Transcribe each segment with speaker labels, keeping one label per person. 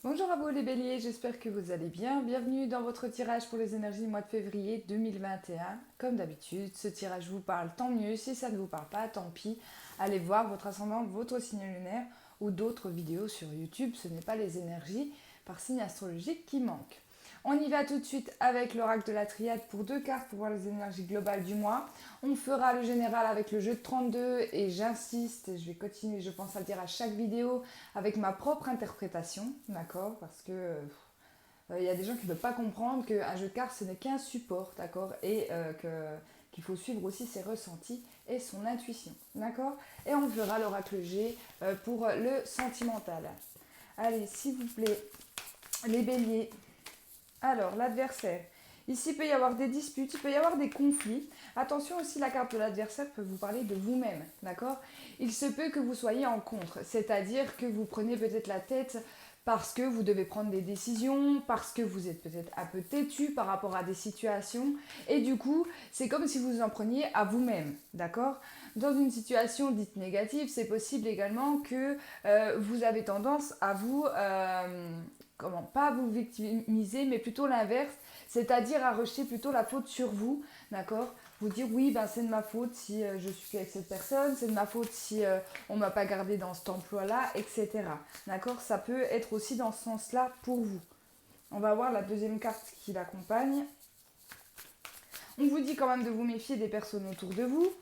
Speaker 1: Bonjour à vous les béliers, j'espère que vous allez bien. Bienvenue dans votre tirage pour les énergies du mois de février 2021. Comme d'habitude, ce tirage vous parle, tant mieux. Si ça ne vous parle pas, tant pis. Allez voir votre ascendant, votre signe lunaire ou d'autres vidéos sur YouTube. Ce n'est pas les énergies par signe astrologique qui manquent. On y va tout de suite avec l'oracle de la triade pour deux cartes pour voir les énergies globales du mois. On fera le général avec le jeu de 32 et j'insiste, je vais continuer, je pense à le dire à chaque vidéo, avec ma propre interprétation, d'accord. Parce que il y a des gens qui ne peuvent pas comprendre qu'un jeu de cartes ce n'est qu'un support, d'accord. Et qu'il faut suivre aussi ses ressentis et son intuition, d'accord. Et on fera l'oracle G pour le sentimental. Allez, s'il vous plaît, les béliers. Alors, l'adversaire. Ici, il peut y avoir des disputes, il peut y avoir des conflits. Attention aussi, la carte de l'adversaire peut vous parler de vous-même, d'accord. Il se peut que vous soyez en contre, c'est-à-dire que vous prenez peut-être la tête parce que vous devez prendre des décisions, parce que vous êtes peut-être un peu têtu par rapport à des situations, et du coup, c'est comme si vous en preniez à vous-même, d'accord. Dans une situation dite négative, c'est possible également que vous avez tendance à vous comment pas vous victimiser, mais plutôt l'inverse, c'est-à-dire à rejeter plutôt la faute sur vous, d'accord. Vous dire oui, ben c'est de ma faute si je suis avec cette personne, c'est de ma faute si on m'a pas gardé dans cet emploi-là, etc. D'accord. Ça peut être aussi dans ce sens-là pour vous. On va voir la deuxième carte qui l'accompagne. On vous dit quand même de vous méfier des personnes autour de vous.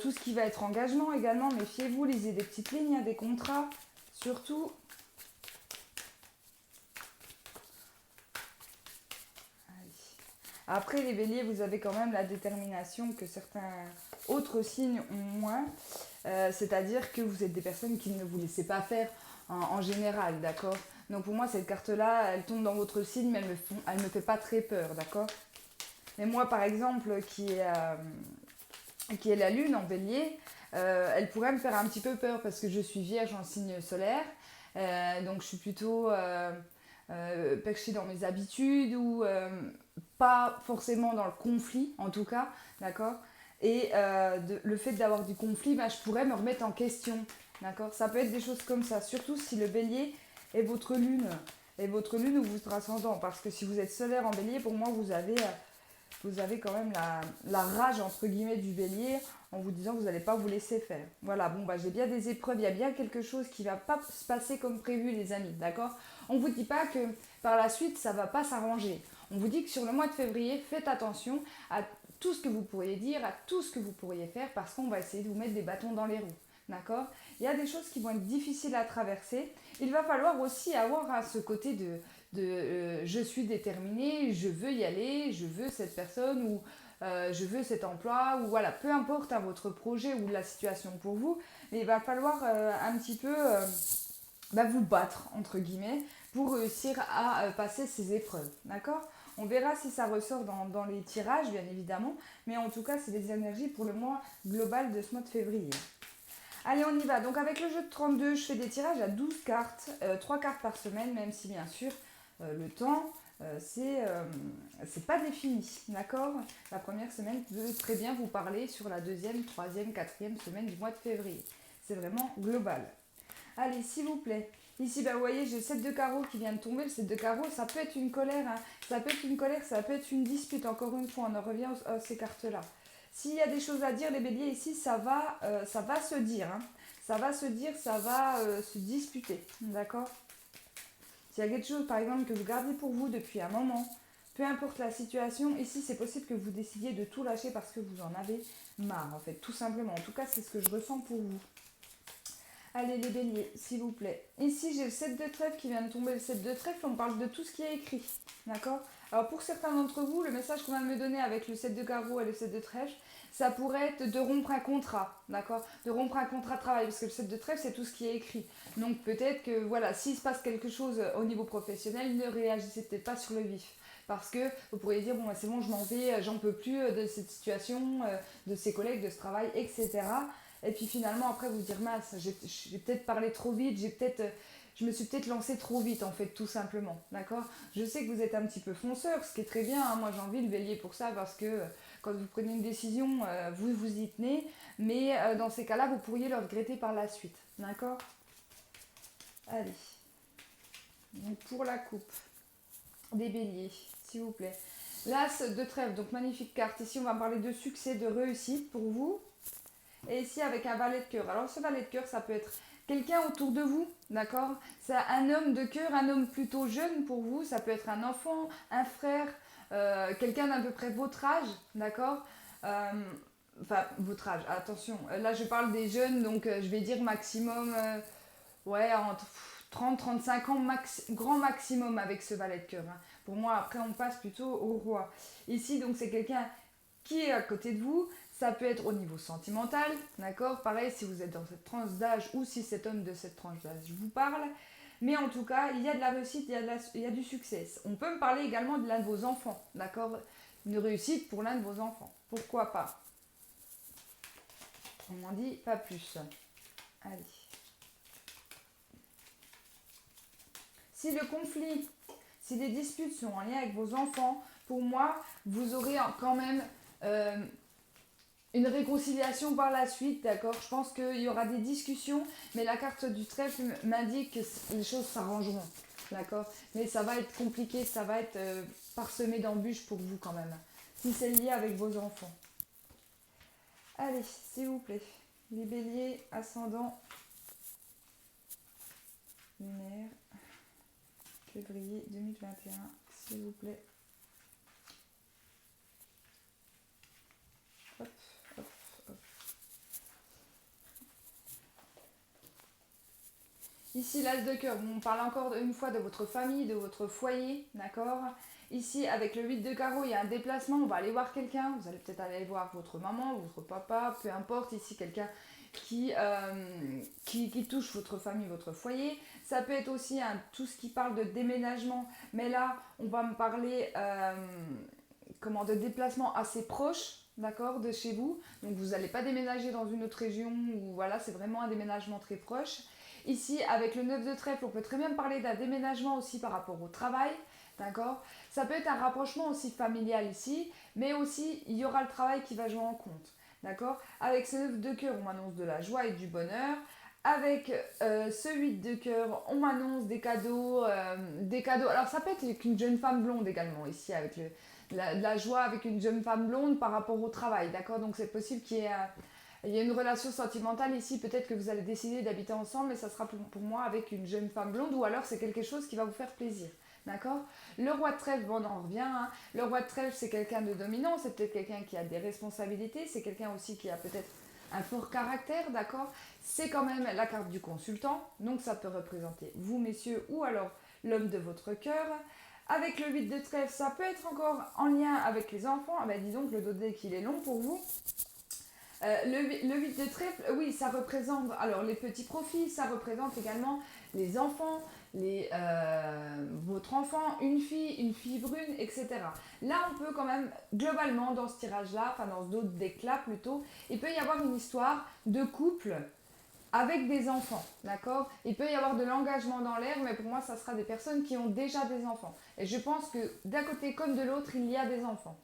Speaker 1: Tout ce qui va être engagement également, méfiez-vous, lisez des petites lignes, des contrats, surtout. Après, les béliers, vous avez quand même la détermination que certains autres signes ont moins. C'est-à-dire que vous êtes des personnes qui ne vous laissez pas faire en général, d'accord. Donc pour moi, cette carte-là, elle tombe dans votre signe, mais elle me fait pas très peur, d'accord. Mais moi, par exemple, qui est la lune en bélier, elle pourrait me faire un petit peu peur parce que je suis vierge en signe solaire. Donc je suis plutôt perchée dans mes habitudes ou pas forcément dans le conflit en tout cas, d'accord. Et le fait d'avoir du conflit, bah, je pourrais me remettre en question, d'accord. Ça peut être des choses comme ça, surtout si le bélier est votre lune, ou votre ascendant, parce que si vous êtes solaire en bélier, pour moi vous avez quand même la rage entre guillemets du bélier en vous disant que vous n'allez pas vous laisser faire. Voilà, bon bah j'ai bien des épreuves, il y a bien quelque chose qui va pas se passer comme prévu les amis, d'accord. On vous dit pas que par la suite ça va pas s'arranger. On vous dit que sur le mois de février, faites attention à tout ce que vous pourriez dire, à tout ce que vous pourriez faire parce qu'on va essayer de vous mettre des bâtons dans les roues. D'accord. Il y a des choses qui vont être difficiles à traverser. Il va falloir aussi avoir ce côté de je suis déterminée, je veux y aller, je veux cette personne ou je veux cet emploi ou voilà, peu importe votre projet ou la situation pour vous, mais il va falloir un petit peu vous battre entre guillemets pour réussir à passer ces épreuves, d'accord. On verra si ça ressort dans les tirages bien évidemment, mais en tout cas c'est les énergies pour le mois global de ce mois de février. Allez, on y va. Donc avec le jeu de 32, je fais des tirages à 12 cartes, 3 cartes par semaine, même si bien sûr le temps, c'est pas défini, d'accord. La première semaine peut très bien vous parler sur la deuxième, troisième, quatrième semaine du mois de février. C'est vraiment global. Allez, s'il vous plaît. Ici, vous voyez, j'ai le 7 de carreau qui vient de tomber. Le 7 de carreau, ça peut être une colère, hein. Ça peut être une colère, ça peut être une dispute. Encore une fois, on en revient à ces cartes-là. S'il y a des choses à dire, les béliers, ici, ça va se dire, hein. Ça va se dire, ça va se disputer, d'accord. S'il y a quelque chose, par exemple, que vous gardez pour vous depuis un moment, peu importe la situation, ici, c'est possible que vous décidiez de tout lâcher parce que vous en avez marre, en fait, tout simplement. En tout cas, c'est ce que je ressens pour vous. Allez les béliers, s'il vous plaît. Ici, j'ai le 7 de trèfle qui vient de tomber. Le 7 de trèfle, on parle de tout ce qui est écrit. D'accord. Alors pour certains d'entre vous, le message qu'on vient de me donner avec le 7 de carreau et le 7 de trèfle, ça pourrait être de rompre un contrat. D'accord. De rompre un contrat de travail. Parce que le 7 de trèfle, c'est tout ce qui est écrit. Donc peut-être que, voilà, s'il se passe quelque chose au niveau professionnel, ne réagissez peut-être pas sur le vif. Parce que vous pourriez dire, bon, c'est bon, je m'en vais, j'en peux plus de cette situation, de ces collègues, de ce travail, etc. Et puis finalement, après, vous dire, mince, j'ai peut-être parlé trop vite, je me suis peut-être lancée trop vite, en fait, tout simplement. D'accord. Je sais que vous êtes un petit peu fonceur, ce qui est très bien, hein. Moi, j'ai envie de bélier pour ça, parce que quand vous prenez une décision, vous vous y tenez. Mais dans ces cas-là, vous pourriez le regretter par la suite. D'accord. Allez. Donc pour la coupe des béliers, s'il vous plaît. L'As de trèfle, donc magnifique carte. Ici, on va parler de succès, de réussite pour vous. Et ici, avec un valet de cœur. Alors, ce valet de cœur, ça peut être quelqu'un autour de vous, d'accord? C'est un homme de cœur, un homme plutôt jeune pour vous. Ça peut être un enfant, un frère, quelqu'un d'à peu près votre âge, d'accord? Enfin, votre âge, attention. Là, je parle des jeunes, donc je vais dire maximum, ouais, entre 30, 35 ans, grand maximum avec ce valet de cœur, hein. Pour moi, après, on passe plutôt au roi. Ici, donc, c'est quelqu'un qui est à côté de vous. Ça peut être au niveau sentimental, d'accord? Pareil, si vous êtes dans cette tranche d'âge ou si cet homme de cette tranche d'âge vous parle. Mais en tout cas, il y a de la réussite, il y a du succès. On peut me parler également de l'un de vos enfants, d'accord? Une réussite pour l'un de vos enfants. Pourquoi pas? On n'en dit pas plus. Allez. Si le conflit, si les disputes sont en lien avec vos enfants, pour moi, vous aurez quand même une réconciliation par la suite, d'accord? Je pense qu'il y aura des discussions, mais la carte du trèfle m'indique que les choses s'arrangeront, d'accord? Mais ça va être compliqué, ça va être parsemé d'embûches pour vous quand même, si c'est lié avec vos enfants. Allez, s'il vous plaît, les béliers, ascendant, lunaire, février 2021, s'il vous plaît. Hop, hop, hop. Ici, l'as de cœur, on parle encore une fois de votre famille, de votre foyer, d'accord? Ici, avec le 8 de carreau, il y a un déplacement, on va aller voir quelqu'un, vous allez peut-être aller voir votre maman, votre papa, peu importe, ici quelqu'un qui touche votre famille, votre foyer. Ça peut être aussi tout ce qui parle de déménagement, mais là, on va me parler de déplacement assez proche, d'accord, de chez vous. Donc vous n'allez pas déménager dans une autre région, ou voilà, c'est vraiment un déménagement très proche. Ici, avec le 9 de trèfle, on peut très bien parler d'un déménagement aussi par rapport au travail, d'accord? Ça peut être un rapprochement aussi familial ici, mais aussi il y aura le travail qui va jouer en compte, d'accord? Avec ce 9 de cœur, on m'annonce de la joie et du bonheur. Avec ce 8 de cœur, on m'annonce des cadeaux, des cadeaux. Alors ça peut être avec une jeune femme blonde également ici, avec la joie avec une jeune femme blonde par rapport au travail, d'accord? Donc c'est possible qu'il y ait il y a une relation sentimentale ici, peut-être que vous allez décider d'habiter ensemble, mais ça sera pour moi avec une jeune femme blonde, ou alors c'est quelque chose qui va vous faire plaisir. D'accord? Le roi de trèfle, bon, on en revient, hein. Le roi de trèfle, c'est quelqu'un de dominant, c'est peut-être quelqu'un qui a des responsabilités, c'est quelqu'un aussi qui a peut-être un fort caractère, d'accord? C'est quand même la carte du consultant, donc ça peut représenter vous, messieurs, ou alors l'homme de votre cœur. Avec le 8 de trèfle, ça peut être encore en lien avec les enfants. Ah ben, disons que le dos de deck, il est long pour vous. Le 8 de trèfle, oui, ça représente alors les petits profits, ça représente également les enfants, votre enfant, une fille brune, etc. Là, on peut quand même, globalement, dans ce tirage-là, enfin dans ce dos de deck-là plutôt, il peut y avoir une histoire de couple avec des enfants, d'accord? Il peut y avoir de l'engagement dans l'air, mais pour moi, ça sera des personnes qui ont déjà des enfants. Et je pense que d'un côté comme de l'autre, il y a des enfants,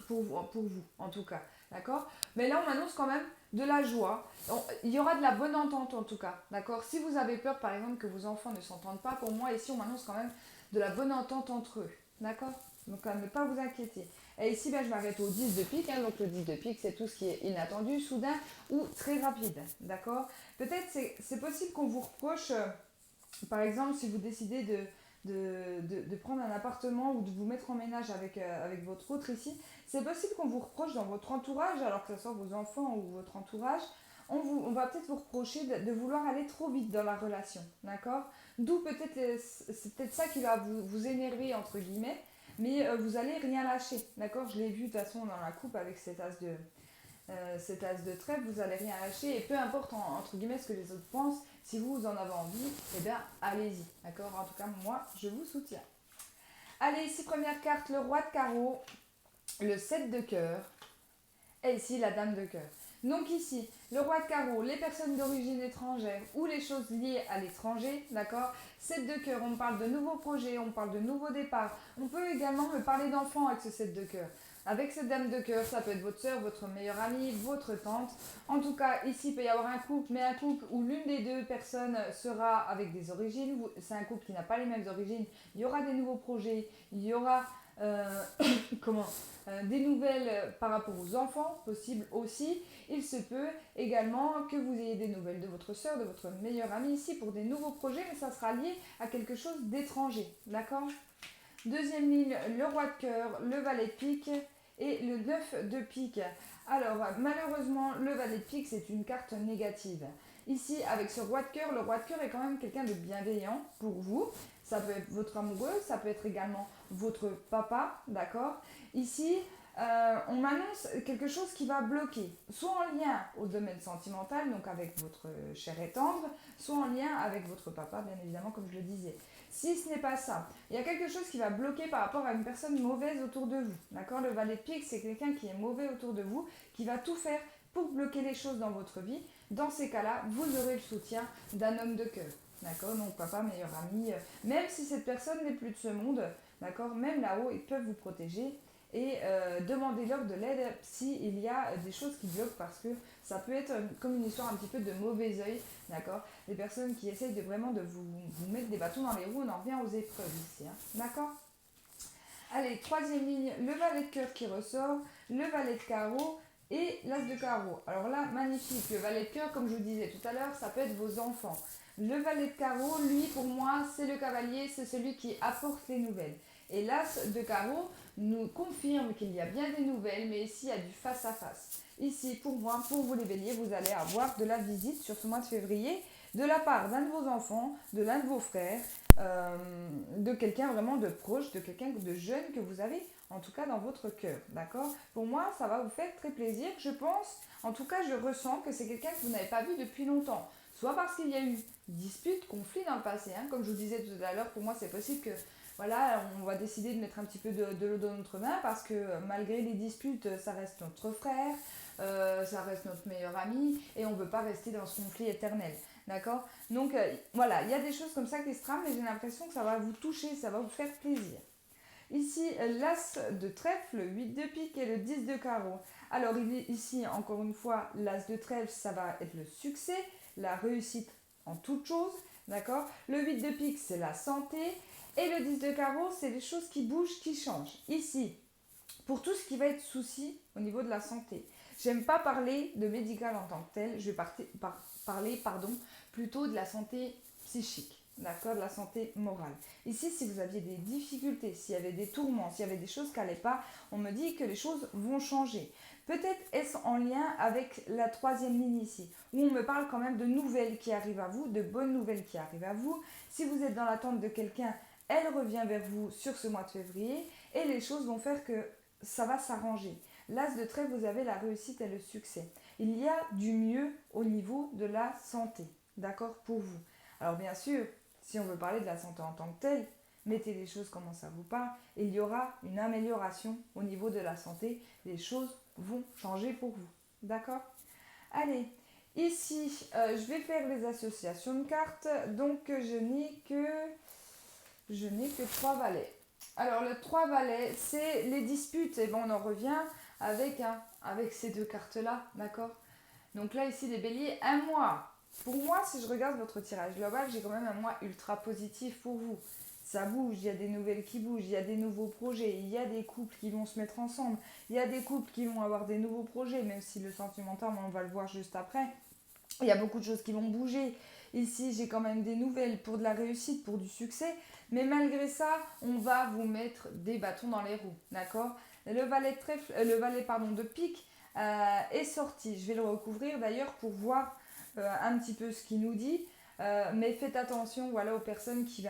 Speaker 1: pour vous, en tout cas, d'accord? Mais là, on m'annonce quand même de la joie. Il y aura de la bonne entente, en tout cas, d'accord? Si vous avez peur, par exemple, que vos enfants ne s'entendent pas, pour moi, ici, on m'annonce quand même de la bonne entente entre eux, d'accord? Donc, ne pas vous inquiéter. Et ici, ben, je m'arrête au 10 de pique. Hein, donc, le 10 de pique, c'est tout ce qui est inattendu, soudain ou très rapide. D'accord? Peut-être c'est possible qu'on vous reproche, par exemple, si vous décidez de prendre un appartement ou de vous mettre en ménage avec votre autre ici, c'est possible qu'on vous reproche dans votre entourage, alors que ce soit vos enfants ou votre entourage, on va peut-être vous reprocher de vouloir aller trop vite dans la relation. D'accord? D'où peut-être, c'est peut-être ça qui va vous énerver, entre guillemets, mais vous allez rien lâcher, d'accord? Je l'ai vu de toute façon dans la coupe avec cet as de trèfle, vous allez rien lâcher, et peu importe entre guillemets ce que les autres pensent, si vous en avez envie, eh bien allez-y, d'accord? En tout cas, moi, je vous soutiens. Allez, ici, première carte, le roi de carreau, le 7 de cœur, et ici, la dame de cœur. Donc ici, le roi de carreau, les personnes d'origine étrangère ou les choses liées à l'étranger, d'accord? 7 de cœur, on parle de nouveaux projets, on parle de nouveaux départs. On peut également me parler d'enfants avec ce 7 de cœur. Avec cette dame de cœur, ça peut être votre soeur, votre meilleure amie, votre tante. En tout cas, ici, il peut y avoir un couple, mais un couple où l'une des deux personnes sera avec des origines. C'est un couple qui n'a pas les mêmes origines. Il y aura des nouveaux projets, il y aura comment des nouvelles par rapport aux enfants, possible aussi. Il se peut également que vous ayez des nouvelles de votre soeur, de votre meilleure amie ici pour des nouveaux projets, mais ça sera lié à quelque chose d'étranger, d'accord? Deuxième ligne, le roi de cœur, le valet de pique et le 9 de pique. Alors, malheureusement, le valet de pique, c'est une carte négative. Ici, avec ce roi de cœur, le roi de cœur est quand même quelqu'un de bienveillant pour vous. Ça peut être votre amoureux, ça peut être également votre papa, d'accord? Ici, on m'annonce quelque chose qui va bloquer, soit en lien au domaine sentimental, donc avec votre cher et tendre, soit en lien avec votre papa, bien évidemment, comme je le disais. Si ce n'est pas ça, il y a quelque chose qui va bloquer par rapport à une personne mauvaise autour de vous. D'accord? Le valet de pique, c'est quelqu'un qui est mauvais autour de vous, qui va tout faire pour bloquer les choses dans votre vie. Dans ces cas-là, vous aurez le soutien d'un homme de cœur. D'accord? Donc papa, meilleur ami, même si cette personne n'est plus de ce monde, d'accord? Même là-haut, ils peuvent vous protéger et demandez-leur de l'aide s'il y a des choses qui bloquent parce que ça peut être comme une histoire un petit peu de mauvais oeil, d'accord? Des personnes qui essayent vraiment de vous mettre des bâtons dans les roues, on en revient aux épreuves ici, hein, d'accord? Allez, troisième ligne, le valet de cœur qui ressort, le valet de carreau et l'as de carreau. Alors là, magnifique, le valet de cœur, comme je vous disais tout à l'heure, ça peut être vos enfants. Le valet de carreau, lui, pour moi, c'est le cavalier, c'est celui qui apporte les nouvelles. Et l'as de carreau nous confirme qu'il y a bien des nouvelles, mais ici, il y a du face à face. Ici, pour moi, pour vous les béliers, vous allez avoir de la visite sur ce mois de février de la part d'un de vos enfants, de l'un de vos frères, de quelqu'un vraiment de proche, de quelqu'un de jeune que vous avez, en tout cas dans votre cœur, d'accord? Pour moi, ça va vous faire très plaisir, je pense, en tout cas, je ressens que c'est quelqu'un que vous n'avez pas vu depuis longtemps. Soit parce qu'il y a eu dispute, conflit dans le passé, hein, comme je vous disais tout à l'heure, pour moi, c'est possible que voilà, on va décider de mettre un petit peu de l'eau dans notre main parce que malgré les disputes, ça reste notre frère, ça reste notre meilleur ami et on ne veut pas rester dans ce conflit éternel. D'accord? Donc voilà, il y a des choses comme ça qui se trament, mais j'ai l'impression que ça va vous toucher, ça va vous faire plaisir. Ici, l'As de trèfle, le 8 de pique et le 10 de carreau. Alors ici, encore une fois, l'As de trèfle, ça va être le succès, la réussite en toute chose. D'accord? Le 8 de pique, c'est la santé. Et le 10 de carreau, c'est les choses qui bougent, qui changent. Ici, pour tout ce qui va être souci au niveau de la santé. J'aime pas parler de médical en tant que tel, je vais parler plutôt de la santé psychique, d'accord, de la santé morale. Ici, si vous aviez des difficultés, s'il y avait des tourments, s'il y avait des choses qui n'allaient pas, on me dit que les choses vont changer. Peut-être est-ce en lien avec la troisième ligne ici, où on me parle quand même de nouvelles qui arrivent à vous, de bonnes nouvelles qui arrivent à vous. Si vous êtes dans l'attente de quelqu'un, elle revient vers vous sur ce mois de février et les choses vont faire que ça va s'arranger. L'As de trèfle, vous avez la réussite et le succès. Il y a du mieux au niveau de la santé, d'accord, pour vous. Alors bien sûr, si on veut parler de la santé en tant que telle, mettez les choses comment ça vous parle, et il y aura une amélioration au niveau de la santé. Les choses vont changer pour vous, d'accord? Allez, ici, je vais faire les associations de cartes, donc je n'ai que 3 valets. Alors le 3 valets, c'est les disputes. Et bon, on en revient avec ces deux cartes-là, d'accord? Donc là, ici, les béliers, un mois. Pour moi, si je regarde votre tirage global, j'ai quand même un mois ultra positif pour vous. Ça bouge, il y a des nouvelles qui bougent, il y a des nouveaux projets, il y a des couples qui vont se mettre ensemble, il y a des couples qui vont avoir des nouveaux projets, même si le sentimental, on va le voir juste après. Il y a beaucoup de choses qui vont bouger. Ici, j'ai quand même des nouvelles pour de la réussite, pour du succès. Mais malgré ça, on va vous mettre des bâtons dans les roues. D'accord? Le valet, de pique est sorti. Je vais le recouvrir d'ailleurs pour voir un petit peu ce qu'il nous dit. Mais faites attention voilà, aux personnes qui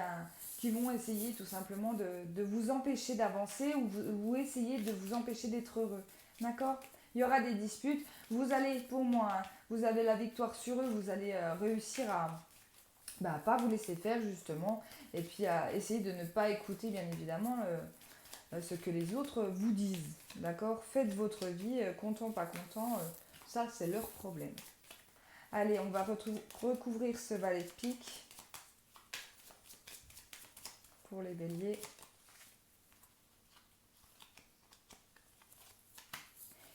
Speaker 1: vont essayer tout simplement de vous empêcher d'avancer ou essayer de vous empêcher d'être heureux. D'accord? Il y aura des disputes. Vous allez, pour moi, vous avez la victoire sur eux. Vous allez réussir à pas vous laisser faire justement. Et puis à essayer de ne pas écouter bien évidemment ce que les autres vous disent. D'accord? Faites votre vie, content, pas content. Ça, c'est leur problème. Allez, on va recouvrir ce valet de pique pour les béliers.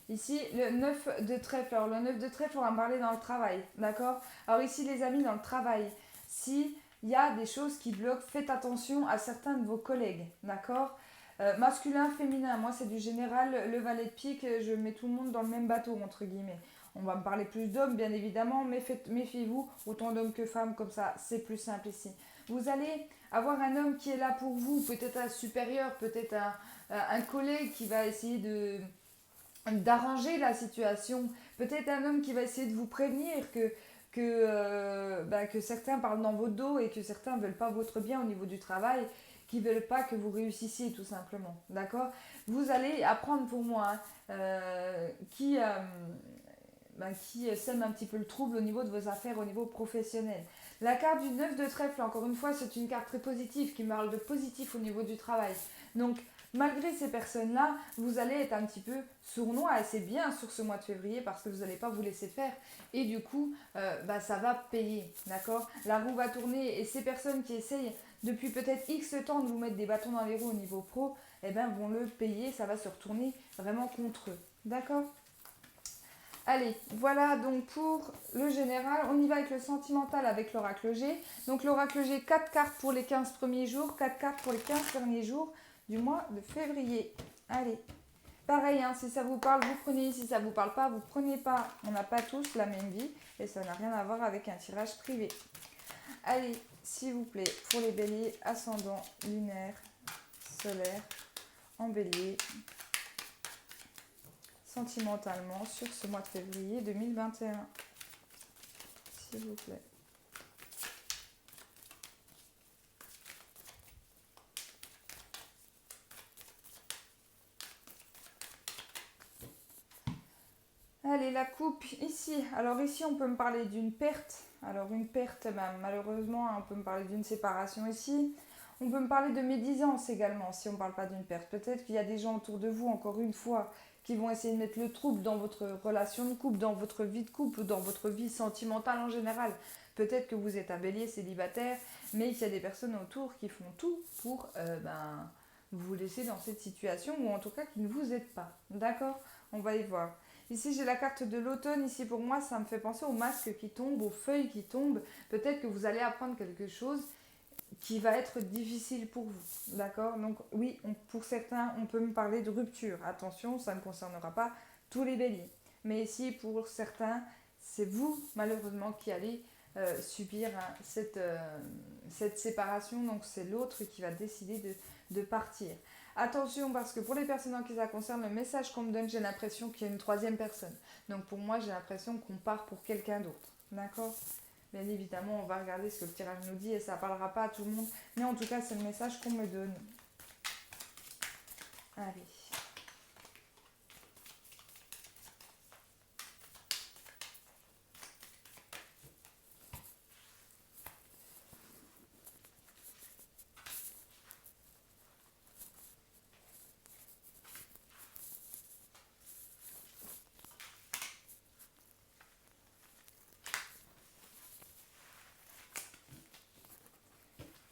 Speaker 1: Ici, le 9 de trèfle. Alors, le 9 de trèfle, on va en parler dans le travail, d'accord? Alors ici, les amis, dans le travail, si il y a des choses qui bloquent, faites attention à certains de vos collègues, d'accord? Masculin, féminin, moi c'est du général, le valet de pique, je mets tout le monde dans le même bateau, entre guillemets. On va me parler plus d'hommes, bien évidemment, mais méfiez-vous, autant d'hommes que femmes, comme ça, c'est plus simple ici. Vous allez avoir un homme qui est là pour vous, peut-être un supérieur, peut-être un collègue qui va essayer d'arranger la situation, peut-être un homme qui va essayer de vous prévenir que certains parlent dans votre dos et que certains ne veulent pas votre bien au niveau du travail, qui ne veulent pas que vous réussissiez tout simplement. D'accord? Vous allez apprendre pour moi qui sème un petit peu le trouble au niveau de vos affaires, au niveau professionnel. La carte du 9 de trèfle, encore une fois, c'est une carte très positive qui parle de positif au niveau du travail. Donc, malgré ces personnes-là, vous allez être un petit peu sournois et c'est bien sur ce mois de février parce que vous n'allez pas vous laisser faire et du coup, ça va payer, d'accord? La roue va tourner et ces personnes qui essayent depuis peut-être X temps de vous mettre des bâtons dans les roues au niveau pro, eh ben, vont le payer, ça va se retourner vraiment contre eux, d'accord? Allez, voilà donc pour le général. On y va avec le sentimental avec l'oracle G. Donc l'oracle G, 4 cartes pour les 15 premiers jours, 4 cartes pour les 15 derniers jours du mois de février. Allez, pareil, hein, si ça vous parle, vous prenez. Si ça ne vous parle pas, vous prenez pas. On n'a pas tous la même vie et ça n'a rien à voir avec un tirage privé. Allez, s'il vous plaît, pour les béliers, ascendant, lunaire, solaire, en bélier, sentimentalement sur ce mois de février 2021. S'il vous plaît. Allez, la coupe ici. Alors ici, on peut me parler d'une perte. Alors une perte, malheureusement, on peut me parler d'une séparation ici. On peut me parler de médisance également, si on ne parle pas d'une perte. Peut-être qu'il y a des gens autour de vous, encore une fois, qui vont essayer de mettre le trouble dans votre relation de couple, dans votre vie de couple, dans votre vie sentimentale en général. Peut-être que vous êtes un bélier célibataire, mais il y a des personnes autour qui font tout pour vous laisser dans cette situation, ou en tout cas qui ne vous aident pas. D'accord? On va y voir. Ici, j'ai la carte de l'automne. Ici, pour moi, ça me fait penser aux masques qui tombent, aux feuilles qui tombent. Peut-être que vous allez apprendre quelque chose qui va être difficile pour vous. D'accord? Donc, oui, pour certains, on peut me parler de rupture. Attention, ça ne concernera pas tous les béliers. Mais ici, pour certains, c'est vous, malheureusement, qui allez subir cette séparation. Donc, c'est l'autre qui va décider de partir. Attention, parce que pour les personnes en qui ça concerne, le message qu'on me donne, j'ai l'impression qu'il y a une troisième personne. Donc pour moi, j'ai l'impression qu'on part pour quelqu'un d'autre. D'accord? Bien évidemment, on va regarder ce que le tirage nous dit et ça ne parlera pas à tout le monde. Mais en tout cas, c'est le message qu'on me donne. Allez.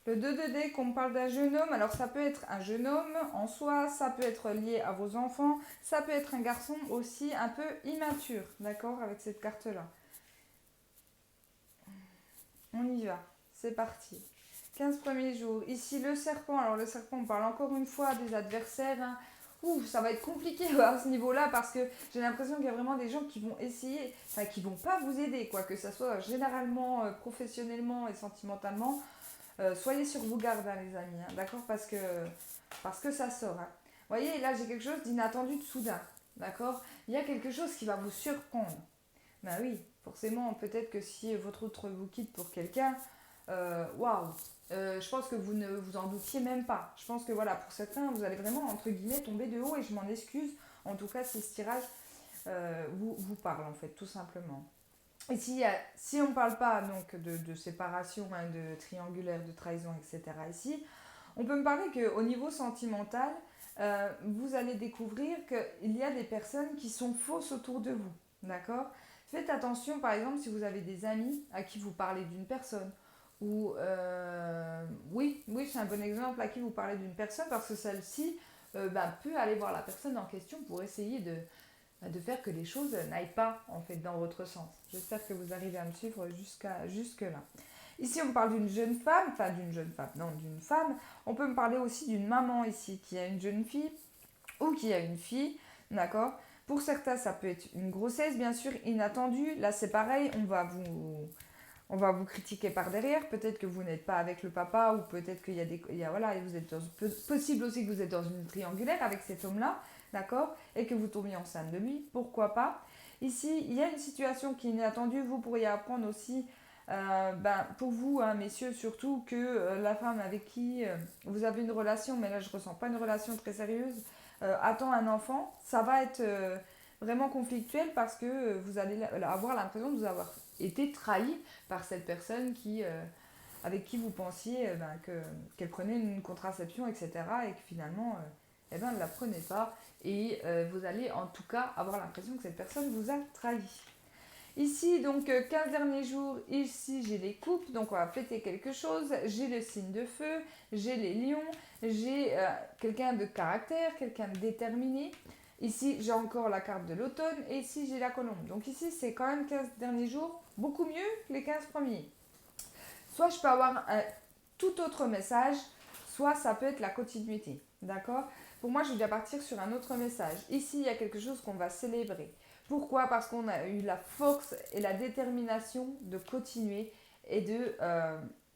Speaker 1: Le 2 de dés, qu'on me parle d'un jeune homme, alors ça peut être un jeune homme en soi, ça peut être lié à vos enfants, ça peut être un garçon aussi un peu immature, d'accord, avec cette carte-là. On y va, c'est parti. 15 premiers jours. Ici, le serpent. Alors, le serpent, on parle encore une fois des adversaires. Hein. Ouh, ça va être compliqué à ce niveau-là parce que j'ai l'impression qu'il y a vraiment des gens qui vont essayer, enfin, qui vont pas vous aider, quoi, que ce soit généralement, professionnellement et sentimentalement. Soyez sur vos gardes, hein, les amis, hein, d'accord, parce que ça sort. Hein. Vous voyez, là, j'ai quelque chose d'inattendu, de soudain, d'accord. Il y a quelque chose qui va vous surprendre. Ben oui, forcément, peut-être que si votre autre vous quitte pour quelqu'un, waouh, je pense que vous ne vous en doutiez même pas. Je pense que voilà, pour certains, vous allez vraiment, entre guillemets, tomber de haut et je m'en excuse. En tout cas, si ce tirage vous parle, en fait, tout simplement. Et si on ne parle pas donc de séparation, hein, de triangulaire, de trahison, etc. ici, on peut me parler qu'au niveau sentimental, vous allez découvrir qu'il y a des personnes qui sont fausses autour de vous. D'accord? Faites attention, par exemple, si vous avez des amis à qui vous parlez d'une personne, ou oui, c'est un bon exemple à qui vous parlez d'une personne, parce que celle-ci peut aller voir la personne en question pour essayer de faire que les choses n'aillent pas en fait dans votre sens. J'espère que vous arrivez à me suivre jusque-là. Ici, on me parle d'une jeune femme, enfin d'une jeune femme, non, d'une femme. On peut me parler aussi d'une maman ici qui a une jeune fille ou qui a une fille, d'accord. Pour certains, ça peut être une grossesse, bien sûr, inattendue. Là, c'est pareil, on va vous critiquer par derrière. Peut-être que vous n'êtes pas avec le papa ou peut-être qu'il y a des... voilà, et vous êtes possible aussi que vous êtes dans une triangulaire avec cet homme-là, d'accord, et que vous tombiez enceinte de lui. Pourquoi pas. Ici, il y a une situation qui est inattendue. Vous pourriez apprendre aussi, pour vous, hein, messieurs, surtout que la femme avec qui vous avez une relation, mais là, je ne ressens pas une relation très sérieuse, attend un enfant. Ça va être vraiment conflictuel parce que vous allez avoir l'impression de vous avoir été trahi par cette personne avec qui vous pensiez qu'elle prenait une contraception, etc. Et que finalement, elle ne la prenait pas. Et vous allez en tout cas avoir l'impression que cette personne vous a trahi. Ici, donc, 15 derniers jours, ici j'ai les coupes, donc on va fêter quelque chose. J'ai le signe de feu, j'ai les lions, j'ai quelqu'un de caractère, quelqu'un de déterminé. Ici, j'ai encore la carte de l'automne et ici, j'ai la colombe. Donc ici, c'est quand même 15 derniers jours, beaucoup mieux que les 15 premiers. Soit je peux avoir un tout autre message, soit ça peut être la continuité. D'accord? Pour moi, je vais partir sur un autre message. Ici, il y a quelque chose qu'on va célébrer. Pourquoi? Parce qu'on a eu la force et la détermination de continuer et de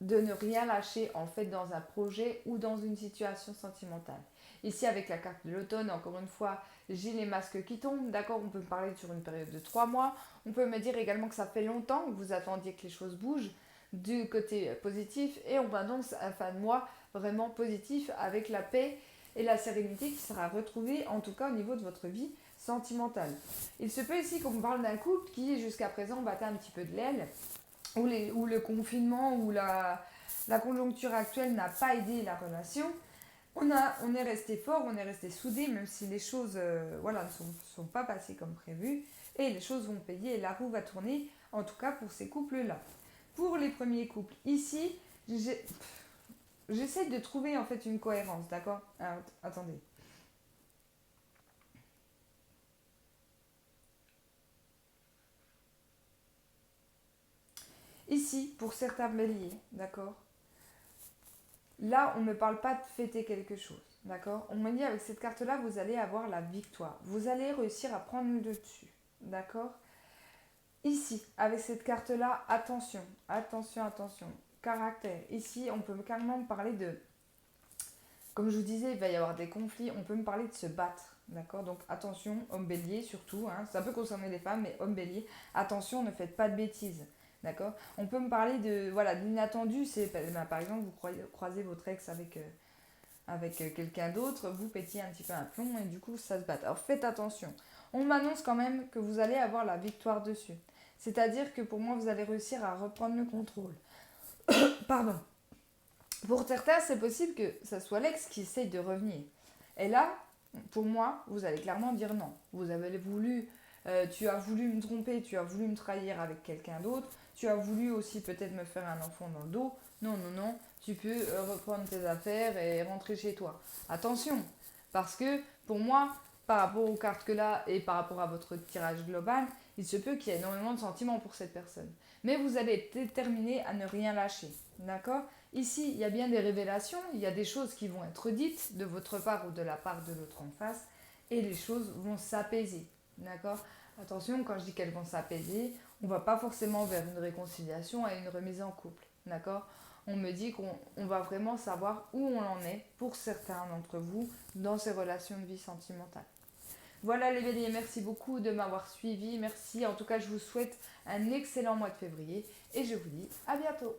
Speaker 1: ne rien lâcher en fait dans un projet ou dans une situation sentimentale. Ici, avec la carte de l'automne, encore une fois, j'ai les masques qui tombent, d'accord. On peut me parler sur une période de 3 mois. On peut me dire également que ça fait longtemps que vous attendiez que les choses bougent du côté positif et on annonce un fin de mois vraiment positif avec la paix et la sérénité qui sera retrouvée en tout cas au niveau de votre vie sentimentale. Il se peut ici qu'on me parle d'un couple qui jusqu'à présent battait un petit peu de l'aile, où le confinement ou la conjoncture actuelle n'a pas aidé la relation. On est resté fort, on est resté soudés, même si les choses ne sont pas passées comme prévu. Et les choses vont payer et la roue va tourner, en tout cas pour ces couples-là. Pour les premiers couples, ici, j'essaie de trouver en fait une cohérence, d'accord? Alors, attendez. Ici, pour certains béliers, d'accord? Là, on ne me parle pas de fêter quelque chose, d'accord? On me dit avec cette carte-là, vous allez avoir la victoire. Vous allez réussir à prendre le dessus, d'accord? Ici, avec cette carte-là, attention, attention, attention. Caractère. Ici, on peut carrément me parler de... Comme je vous disais, il va y avoir des conflits. On peut me parler de se battre, d'accord? Donc attention, homme bélier surtout. Hein, ça peut concerner les femmes, mais homme bélier, attention, ne faites pas de bêtises. D'accord? On peut me parler de l'inattendu, c'est par exemple vous croisez votre ex avec quelqu'un d'autre, vous pétiez un petit peu un plomb et du coup ça se bat. Alors faites attention. On m'annonce quand même que vous allez avoir la victoire dessus. C'est-à-dire que pour moi vous allez réussir à reprendre le contrôle. Pardon. Pour certains, c'est possible que ça soit l'ex qui essaye de revenir. Et là, pour moi, vous allez clairement dire non. Vous avez voulu, tu as voulu me tromper, tu as voulu me trahir avec quelqu'un d'autre, tu as voulu aussi peut-être me faire un enfant dans le dos. Non, non, non, tu peux reprendre tes affaires et rentrer chez toi. Attention, parce que pour moi, par rapport aux cartes que là et par rapport à votre tirage global, il se peut qu'il y ait énormément de sentiments pour cette personne. Mais vous allez être déterminé à ne rien lâcher. D'accord? Ici, il y a bien des révélations, il y a des choses qui vont être dites de votre part ou de la part de l'autre en face, et les choses vont s'apaiser. D'accord? Attention, quand je dis qu'elles vont s'apaiser, on ne va pas forcément vers une réconciliation et une remise en couple. D'accord? On me dit qu'on va vraiment savoir où on en est pour certains d'entre vous dans ces relations de vie sentimentale. Voilà les béliers, merci beaucoup de m'avoir suivi. Merci, en tout cas je vous souhaite un excellent mois de février et je vous dis à bientôt.